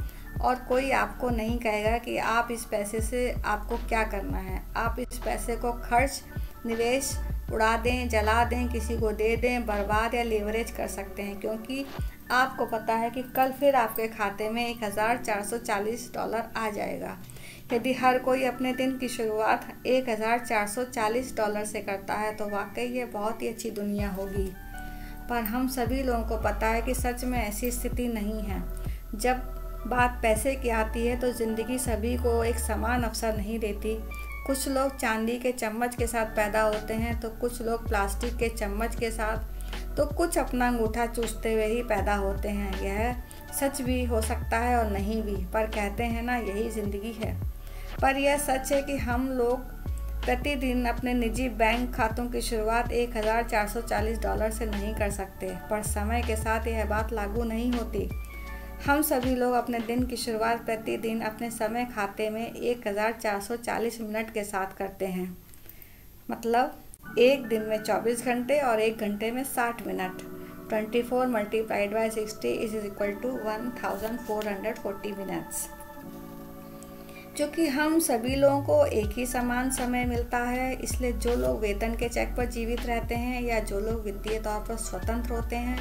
और कोई आपको नहीं कहेगा कि आप इस पैसे से आपको क्या करना है। आप इस पैसे को खर्च, निवेश, उड़ा दें, जला दें, किसी को दे दें, बर्बाद या लीवरेज कर सकते हैं, क्योंकि आपको पता है कि कल फिर आपके खाते में $1440 आ जाएगा। यदि हर कोई अपने दिन की शुरुआत $1440 से करता है तो वाकई ये बहुत ही अच्छी दुनिया होगी। पर हम सभी लोगों को पता है कि सच में ऐसी स्थिति नहीं है। जब बात पैसे की आती है तो ज़िंदगी सभी को एक समान अवसर नहीं देती। कुछ लोग चांदी के चम्मच के साथ पैदा होते हैं तो कुछ लोग प्लास्टिक के चम्मच के साथ, तो कुछ अपना अंगूठा चूसते हुए ही पैदा होते हैं। यह सच भी हो सकता है और नहीं भी, पर कहते हैं ना, यही ज़िंदगी है। पर यह सच है कि हम लोग प्रतिदिन अपने निजी बैंक खातों की शुरुआत $1440 से नहीं कर सकते। पर समय के साथ यह बात लागू नहीं होती। हम सभी लोग अपने दिन की शुरुआत प्रतिदिन अपने समय खाते में 1440 मिनट के साथ करते हैं। मतलब एक दिन में 24 घंटे और 1 घंटे में 60 minute. 24 multiplied by 60 is equal to 1440 minutes. जो कि हम सभी लोगों को एक ही समान समय मिलता है। इसलिए जो लोग वेतन के चेक पर जीवित रहते हैं या जो लोग वित्तीय तौर पर स्वतंत्र होते हैं,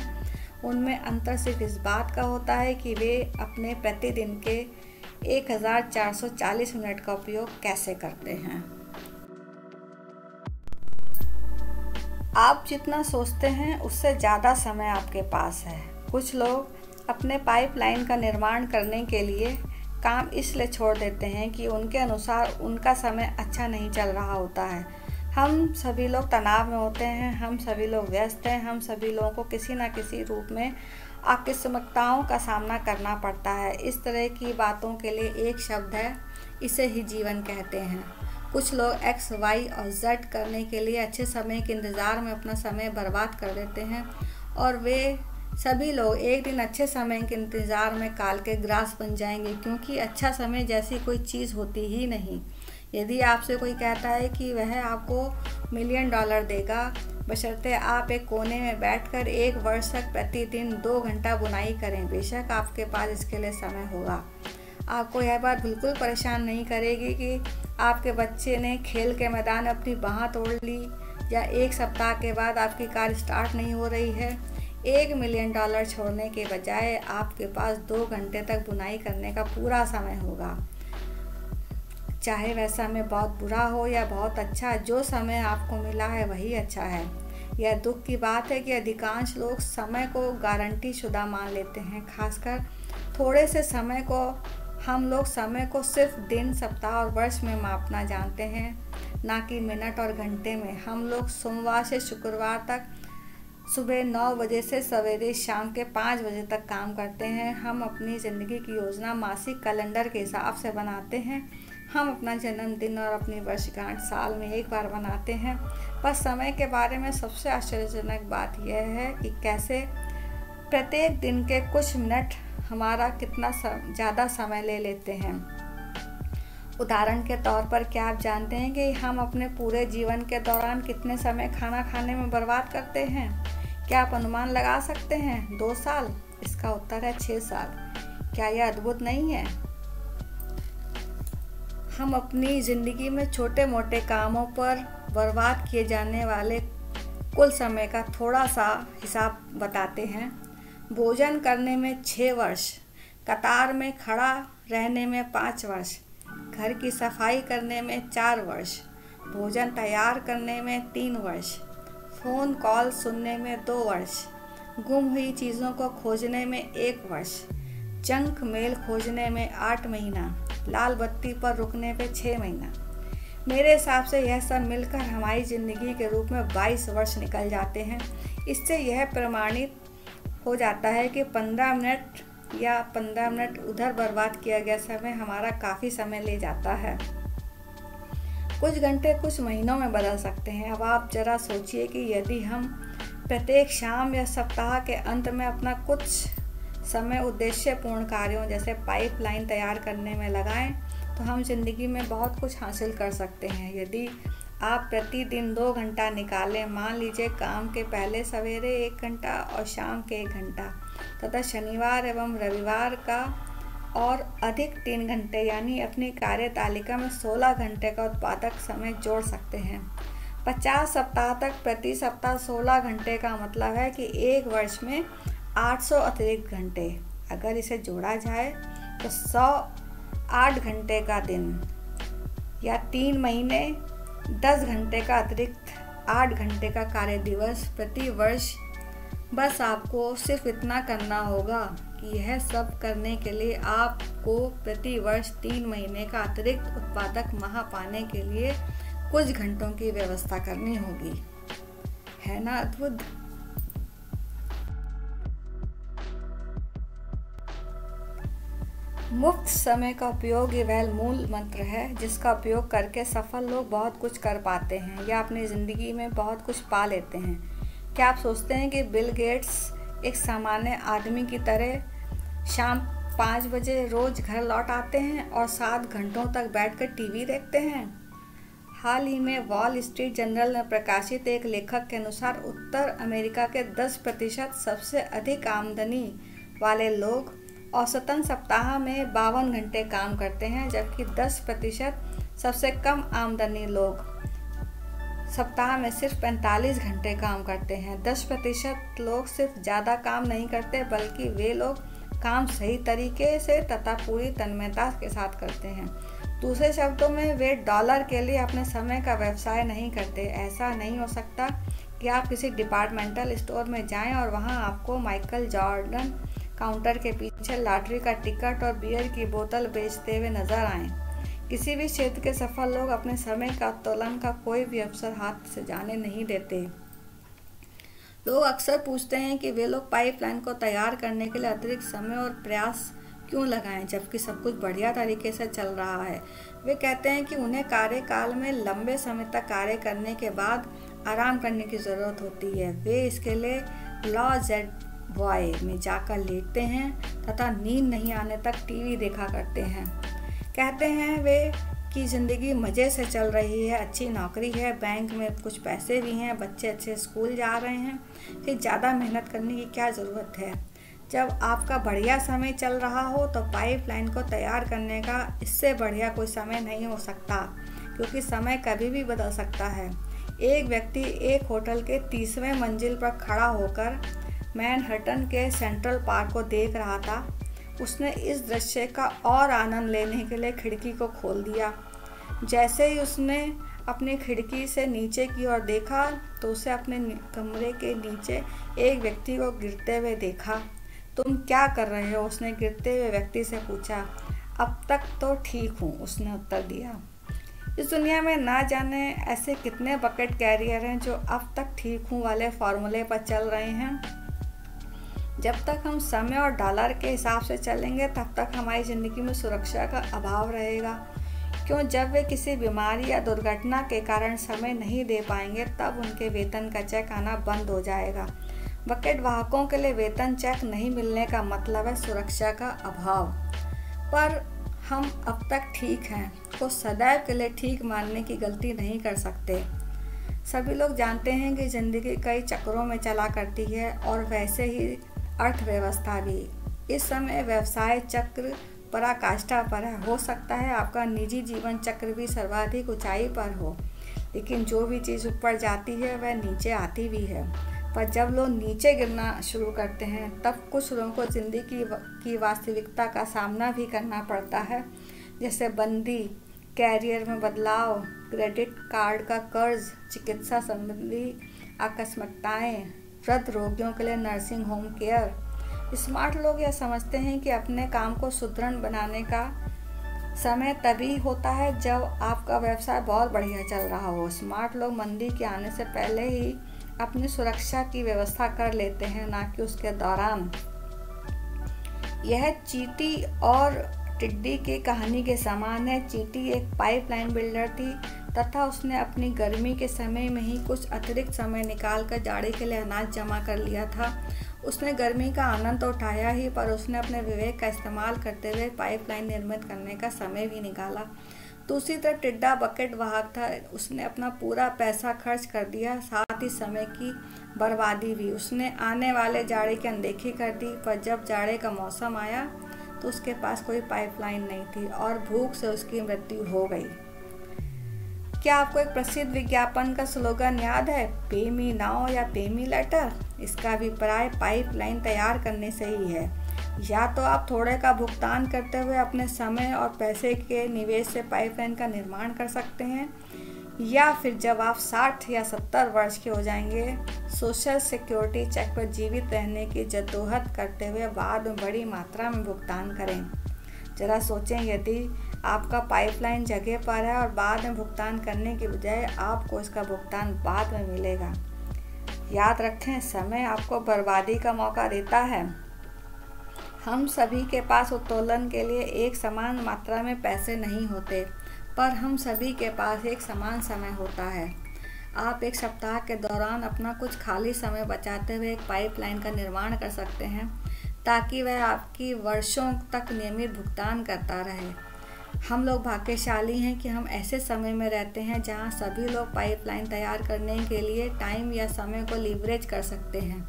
उनमें अंतर सिर्फ इस बात का होता है कि वे अपने प्रतिदिन के 1440 मिनट का उपयोग कैसे करते हैं। आप जितना सोचते हैं उससे ज़्यादा समय आपके पास है। कुछ लोग अपने पाइपलाइन का निर्माण करने के लिए काम इसलिए छोड़ देते हैं कि उनके अनुसार उनका समय अच्छा नहीं चल रहा होता है। हम सभी लोग तनाव में होते हैं, हम सभी लोग व्यस्त हैं, हम सभी लोगों को किसी न किसी रूप में आकस्मिकताओं का सामना करना पड़ता है। इस तरह की बातों के लिए एक शब्द है, इसे ही जीवन कहते हैं। कुछ लोग एक्स, वाई और जेड करने के लिए अच्छे समय के इंतज़ार में अपना समय बर्बाद कर देते हैं, और वे सभी लोग एक दिन अच्छे समय के इंतज़ार में काल के ग्रास बन जाएंगे, क्योंकि अच्छा समय जैसी कोई चीज़ होती ही नहीं। यदि आपसे कोई कहता है कि वह आपको $1 मिलियन देगा, बशर्ते आप एक कोने में बैठकर 1 वर्ष तक प्रतिदिन 2 घंटा बुनाई करें, बेशक आपके पास इसके लिए समय होगा। आपको यह बात बिल्कुल परेशान नहीं करेगी कि आपके बच्चे ने खेल के मैदान में अपनी बाँह तोड़ ली, या 1 सप्ताह के बाद आपकी कार स्टार्ट नहीं हो रही है। $1 मिलियन छोड़ने के बजाय आपके पास 2 घंटे तक बुनाई करने का पूरा समय होगा। चाहे वह समय बहुत बुरा हो या बहुत अच्छा, जो समय आपको मिला है वही अच्छा है। यह दुख की बात है कि अधिकांश लोग समय को गारंटी शुदा मान लेते हैं। खासकर थोड़े से समय को हम लोग समय को सिर्फ दिन, सप्ताह और वर्ष में मापना जानते हैं, ना कि मिनट और घंटे में। हम लोग सोमवार से शुक्रवार तक सुबह 9 बजे से सवेरे शाम के 5 बजे तक काम करते हैं। हम अपनी ज़िंदगी की योजना मासिक कैलेंडर के हिसाब से बनाते हैं। हम अपना जन्मदिन और अपनी वर्षगांठ साल में 1 बार बनाते हैं। पर समय के बारे में सबसे आश्चर्यजनक बात यह है कि कैसे प्रत्येक दिन के कुछ मिनट हमारा कितना ज़्यादा समय ले लेते हैं। उदाहरण के तौर पर, क्या आप जानते हैं कि हम अपने पूरे जीवन के दौरान कितने समय खाना खाने में बर्बाद करते हैं? क्या आप अनुमान लगा सकते हैं? 2 साल? इसका उत्तर है 6 साल। क्या यह अद्भुत नहीं है? हम अपनी ज़िंदगी में छोटे मोटे कामों पर बर्बाद किए जाने वाले कुल समय का थोड़ा सा हिसाब बताते हैं। भोजन करने में 6 वर्ष, कतार में खड़ा रहने में 5 वर्ष, घर की सफाई करने में 4 वर्ष, भोजन तैयार करने में 3 वर्ष, फ़ोन कॉल सुनने में 2 वर्ष, गुम हुई चीज़ों को खोजने में 1 वर्ष, जंक मेल खोजने में 8 महीना, लाल बत्ती पर रुकने पे 6 महीना। मेरे हिसाब से यह सब मिलकर हमारी ज़िंदगी के रूप में 22 वर्ष निकल जाते हैं। इससे यह प्रमाणित हो जाता है कि 15 मिनट या 15 मिनट उधर बर्बाद किया गया समय हमारा काफ़ी समय ले जाता है। कुछ घंटे कुछ महीनों में बदल सकते हैं। अब आप ज़रा सोचिए कि यदि हम प्रत्येक शाम या सप्ताह के अंत में अपना कुछ समय उद्देश्यपूर्ण कार्यों जैसे पाइपलाइन तैयार करने में लगाएं, तो हम जिंदगी में बहुत कुछ हासिल कर सकते हैं। यदि आप प्रतिदिन 2 घंटा निकालें, मान लीजिए काम के पहले सवेरे 1 घंटा और शाम के 1 घंटा, तथा शनिवार एवं रविवार का और अधिक 3 घंटे, यानी अपनी कार्य तालिका में 16 घंटे का उत्पादक समय जोड़ सकते हैं। 50 सप्ताह तक प्रति सप्ताह 16 घंटे का मतलब है कि 1 वर्ष में 800 अतिरिक्त घंटे। अगर इसे जोड़ा जाए तो 108 घंटे का दिन, या 3 महीने 10 घंटे का अतिरिक्त 8 घंटे का कार्य दिवस प्रति वर्ष। बस आपको सिर्फ इतना करना होगा कि यह सब करने के लिए आपको प्रति वर्ष 3 महीने का अतिरिक्त उत्पादक माह पाने के लिए कुछ घंटों की व्यवस्था करनी होगी। है ना अद्भुत? मुफ्त समय का उपयोग ये वह मूल मंत्र है जिसका उपयोग करके सफल लोग बहुत कुछ कर पाते हैं या अपनी ज़िंदगी में बहुत कुछ पा लेते हैं। क्या आप सोचते हैं कि बिल गेट्स एक सामान्य आदमी की तरह शाम 5 बजे रोज़ घर लौट आते हैं और 7 घंटों तक बैठकर टीवी देखते हैं? हाल ही में वॉल स्ट्रीट जर्नल में प्रकाशित एक लेखक के अनुसार उत्तर अमेरिका के 10% सबसे अधिक आमदनी वाले लोग औसतन सप्ताह में 52 घंटे काम करते हैं, जबकि 10% सबसे कम आमदनी लोग सप्ताह में सिर्फ 45 घंटे काम करते हैं। 10% लोग सिर्फ ज़्यादा काम नहीं करते, बल्कि वे लोग काम सही तरीके से तथा पूरी तन्मयता के साथ करते हैं। दूसरे शब्दों में, वे डॉलर के लिए अपने समय का व्यवसाय नहीं करते। ऐसा नहीं हो सकता कि आप किसी डिपार्टमेंटल स्टोर में जाएं और वहां आपको माइकल जॉर्डन काउंटर के पीछे लॉटरी का टिकट और बियर की बोतल बेचते हुए नजर आएं। किसी भी क्षेत्र के सफल लोग अपने समय का उत्तोलन का कोई भी अवसर हाथ से जाने नहीं देते। लोग अक्सर पूछते हैं कि वे लोग पाइपलाइन को तैयार करने के लिए अतिरिक्त समय और प्रयास क्यों लगाएं, जबकि सब कुछ बढ़िया तरीके से चल रहा है। वे कहते हैं कि उन्हें कार्यकाल में लंबे समय तक कार्य करने के बाद आराम करने की ज़रूरत होती है। वे इसके लिए क्लोजेट बॉय में जाकर लेटते हैं तथा नींद नहीं आने तक टीवी देखा करते हैं। कहते हैं वे कि ज़िंदगी मज़े से चल रही है, अच्छी नौकरी है, बैंक में कुछ पैसे भी हैं, बच्चे अच्छे स्कूल जा रहे हैं, फिर ज़्यादा मेहनत करने की क्या ज़रूरत है। जब आपका बढ़िया समय चल रहा हो तो पाइपलाइन को तैयार करने का इससे बढ़िया कोई समय नहीं हो सकता, क्योंकि समय कभी भी बदल सकता है। एक व्यक्ति एक होटल के 30वें मंजिल पर खड़ा होकर मैनहट्टन के सेंट्रल पार्क को देख रहा था। उसने इस दृश्य का और आनंद लेने के लिए खिड़की को खोल दिया। जैसे ही उसने अपनी खिड़की से नीचे की ओर देखा तो उसे अपने कमरे के नीचे एक व्यक्ति को गिरते हुए देखा। तुम क्या कर रहे हो? उसने गिरते हुए व्यक्ति से पूछा। अब तक तो ठीक हूँ, उसने उत्तर दिया। इस दुनिया में ना जाने ऐसे कितने बकेट कैरियर हैं जो अब तक ठीक हूँ वाले फॉर्मूले पर चल रहे हैं। जब तक हम समय और डॉलर के हिसाब से चलेंगे तब तक हमारी ज़िंदगी में सुरक्षा का अभाव रहेगा। क्यों? जब वे किसी बीमारी या दुर्घटना के कारण समय नहीं दे पाएंगे तब उनके वेतन का चेक आना बंद हो जाएगा। बकेट वाहकों के लिए वेतन चेक नहीं मिलने का मतलब है सुरक्षा का अभाव। पर हम अब तक ठीक हैं को सदैव के लिए ठीक मानने की गलती नहीं कर सकते। सभी लोग जानते हैं कि ज़िंदगी कई चक्रों में चला करती है और वैसे ही अर्थव्यवस्था भी। इस समय व्यवसाय चक्र पराकाष्ठा पर है। हो सकता है आपका निजी जीवन चक्र भी सर्वाधिक ऊंचाई पर हो, लेकिन जो भी चीज़ ऊपर जाती है वह नीचे आती भी है। पर जब लोग नीचे गिरना शुरू करते हैं तब कुछ लोगों को ज़िंदगी की वास्तविकता का सामना भी करना पड़ता है, जैसे बंदी, कैरियर में बदलाव, क्रेडिट कार्ड का कर्ज, चिकित्सा संबंधी आकस्मिकताएं, वृद्ध रोगियों के लिए नर्सिंग होम केयर। स्मार्ट लोग यह समझते हैं कि अपने काम को सुदृढ़ बनाने का समय तभी होता है जब आपका व्यवसाय बहुत बढ़िया चल रहा हो। स्मार्ट लोग मंदी के आने से पहले ही अपनी सुरक्षा की व्यवस्था कर लेते हैं, ना कि उसके दौरान। यह चींटी और टिड्डी की कहानी के समान है। चींटी एक पाइपलाइन बिल्डर थी तथा उसने अपनी गर्मी के समय में ही कुछ अतिरिक्त समय निकालकर जाड़े के लिए अनाज जमा कर लिया था। उसने गर्मी का आनंद तो उठाया ही, पर उसने अपने विवेक का इस्तेमाल करते हुए पाइपलाइन निर्मित करने का समय भी निकाला। दूसरी तरफ टिड्डा बकेट वाहक था। उसने अपना पूरा पैसा खर्च कर दिया, साथ ही समय की बर्बादी भी। उसने आने वाले जाड़े की अनदेखी कर दी, पर जब जाड़े का मौसम आया तो उसके पास कोई पाइपलाइन नहीं थी और भूख से उसकी मृत्यु हो गई। क्या आपको एक प्रसिद्ध विज्ञापन का स्लोगन याद है, पे मी नाउ या पे मी लेटर? इसका अभिप्राय पाइपलाइन तैयार करने से ही है। या तो आप थोड़े का भुगतान करते हुए अपने समय और पैसे के निवेश से पाइपलाइन का निर्माण कर सकते हैं, या फिर जब आप 60 या 70 वर्ष के हो जाएंगे सोशल सिक्योरिटी चेक पर जीवित रहने की जद्दोजहद करते हुए बाद में बड़ी मात्रा में भुगतान करें। जरा सोचें, यदि आपका पाइपलाइन जगह पर है और बाद में भुगतान करने के बजाय आपको इसका भुगतान बाद में मिलेगा। याद रखें, समय आपको बर्बादी का मौका देता है। हम सभी के पास उत्तोलन के लिए एक समान मात्रा में पैसे नहीं होते, पर हम सभी के पास एक समान समय होता है। आप एक सप्ताह के दौरान अपना कुछ खाली समय बचाते हुए एक पाइपलाइन का निर्माण कर सकते हैं, ताकि वह आपकी वर्षों तक नियमित भुगतान करता रहे। हम लोग भाग्यशाली हैं कि हम ऐसे समय में रहते हैं जहां सभी लोग पाइपलाइन तैयार करने के लिए टाइम या समय को लीवरेज कर सकते हैं।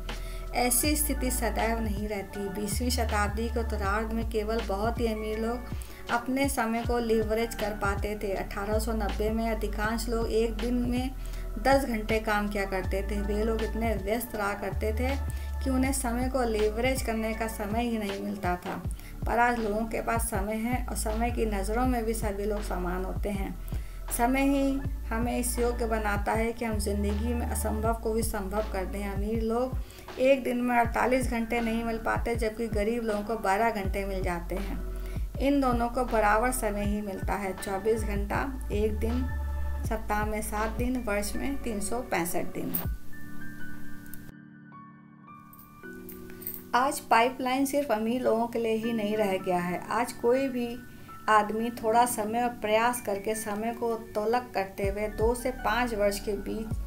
ऐसी स्थिति सदैव नहीं रहती। 20वीं शताब्दी के उत्तरार्ध में केवल बहुत ही अमीर लोग अपने समय को लीवरेज कर पाते थे। 1890 में अधिकांश लोग एक दिन में 10 घंटे काम किया करते थे। वे लोग इतने व्यस्त रहा करते थे कि उन्हें समय को लीवरेज करने का समय ही नहीं मिलता था। पर आज लोगों के पास समय है और समय की नज़रों में भी सभी लोग समान होते हैं। समय ही हमें इस योग्य बनाता है कि हम जिंदगी में असंभव को भी संभव कर दें। अमीर लोग एक दिन में 48 घंटे नहीं मिल पाते, जबकि गरीब लोगों को 12 घंटे मिल जाते हैं। इन दोनों को बराबर समय ही मिलता है, 24 घंटा, एक दिन, सप्ताह में 7 दिन, वर्ष में 365 दिन। आज पाइपलाइन सिर्फ अमीर लोगों के लिए ही नहीं रह गया है। आज कोई भी आदमी थोड़ा समय और प्रयास करके समय को तोलक करते हुए 2 से 5 वर्ष के बीच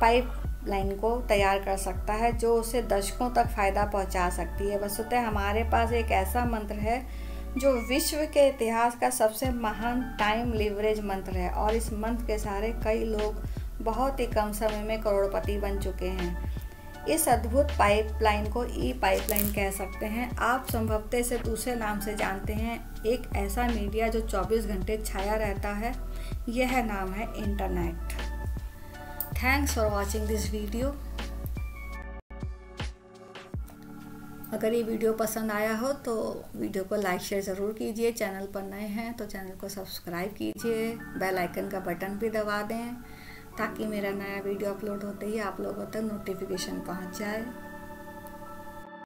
पाइपलाइन को तैयार कर सकता है, जो उसे दशकों तक फ़ायदा पहुंचा सकती है। वस्तुतः हमारे पास एक ऐसा मंत्र है जो विश्व के इतिहास का सबसे महान टाइम लीवरेज मंत्र है, और इस मंत्र के सहारे कई लोग बहुत ही कम समय में करोड़पति बन चुके हैं। इस अद्भुत पाइपलाइन को ई पाइपलाइन कह सकते हैं। आप संभवतः इसे दूसरे नाम से जानते हैं, एक ऐसा मीडिया जो 24 घंटे छाया रहता है। यह नाम है internet. Thanks for watching this video. अगर ये वीडियो पसंद आया हो तो वीडियो को लाइक शेयर ज़रूर कीजिए। चैनल पर नए हैं तो चैनल को सब्सक्राइब कीजिए, बेल आइकन का बटन भी दबा दें ताकि मेरा नया वीडियो अपलोड होते ही आप लोगों तक नोटिफिकेशन पहुंच जाए।